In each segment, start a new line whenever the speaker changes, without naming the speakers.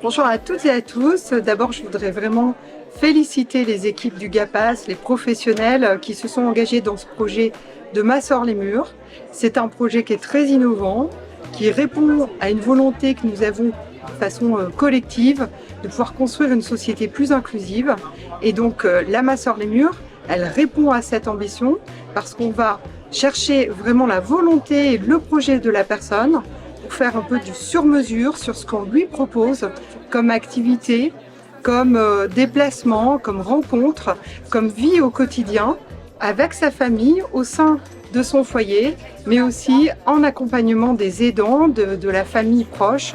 Bonjour à toutes et à tous. D'abord, je voudrais vraiment féliciter les équipes du GAPAS, les professionnels qui se sont engagés dans ce projet de Massore-les-Murs. C'est un projet qui est très innovant, qui répond à une volonté que nous avons de façon collective de pouvoir construire une société plus inclusive. Et donc, la Massore-les-Murs, elle répond à cette ambition parce qu'on va chercher vraiment la volonté et le projet de la personne pour faire un peu du sur-mesure sur ce qu'on lui propose comme activité, comme déplacement, comme rencontre, comme vie au quotidien avec sa famille au sein de son foyer, mais aussi en accompagnement des aidants, de la famille proche,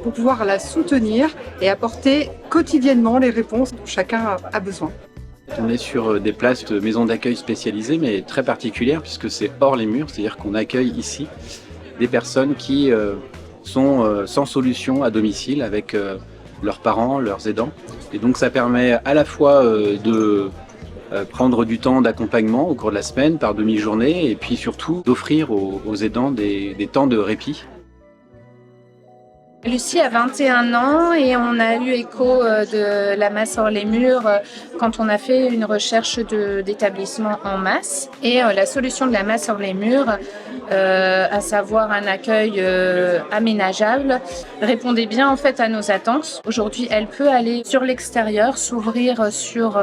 pour pouvoir la soutenir et apporter quotidiennement les réponses dont chacun a besoin.
On est sur des places de maisons d'accueil spécialisées, mais très particulières puisque c'est hors les murs, c'est-à-dire qu'on accueille ici des personnes qui sont sans solution à domicile avec leurs parents, leurs aidants. Et donc ça permet à la fois de prendre du temps d'accompagnement au cours de la semaine par demi-journée et puis surtout d'offrir aux aidants des temps de répit.
Lucie a 21 ans et on a eu écho de la Massore-les-Murs quand on a fait une recherche d'établissement en masse. Et la solution de la Massore-les-Murs, à savoir un accueil aménageable, répondait bien en fait à nos attentes. Aujourd'hui, elle peut aller sur l'extérieur, s'ouvrir sur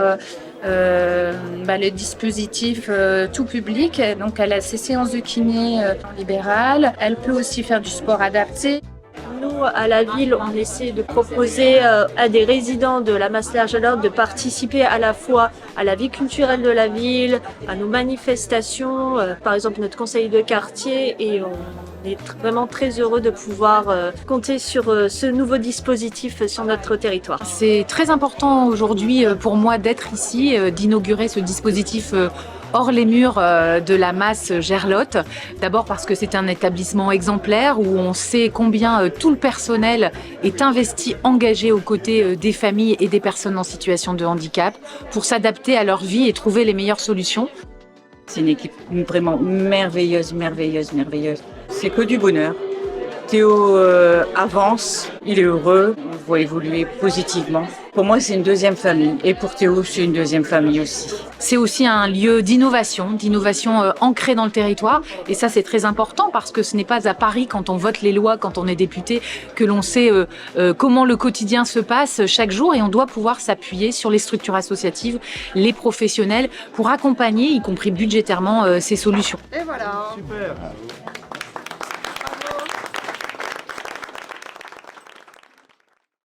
le dispositif tout public. Donc elle a ses séances de kiné en libéral. Elle peut aussi faire du sport adapté.
Nous, à la ville, on essaie de proposer à des résidents de la Masse-Large-Alord de participer à la fois à la vie culturelle de la ville, à nos manifestations, par exemple notre conseil de quartier, et on est vraiment très heureux de pouvoir compter sur ce nouveau dispositif sur notre territoire.
C'est très important aujourd'hui pour moi d'être ici, d'inaugurer ce dispositif hors les murs de la Masse Gerlotte. D'abord parce que c'est un établissement exemplaire où on sait combien tout le personnel est investi, engagé aux côtés des familles et des personnes en situation de handicap pour s'adapter à leur vie et trouver les meilleures solutions.
C'est une équipe vraiment merveilleuse. C'est que du bonheur. Théo avance, il est heureux, on le voit évoluer positivement. Pour moi, c'est une deuxième famille et pour Théo, c'est une deuxième famille aussi.
C'est aussi un lieu d'innovation ancrée dans le territoire. Et ça, c'est très important parce que ce n'est pas à Paris, quand on vote les lois, quand on est député, que l'on sait comment le quotidien se passe chaque jour. Et on doit pouvoir s'appuyer sur les structures associatives, les professionnels, pour accompagner, y compris budgétairement, ces solutions.
Et voilà.
Super.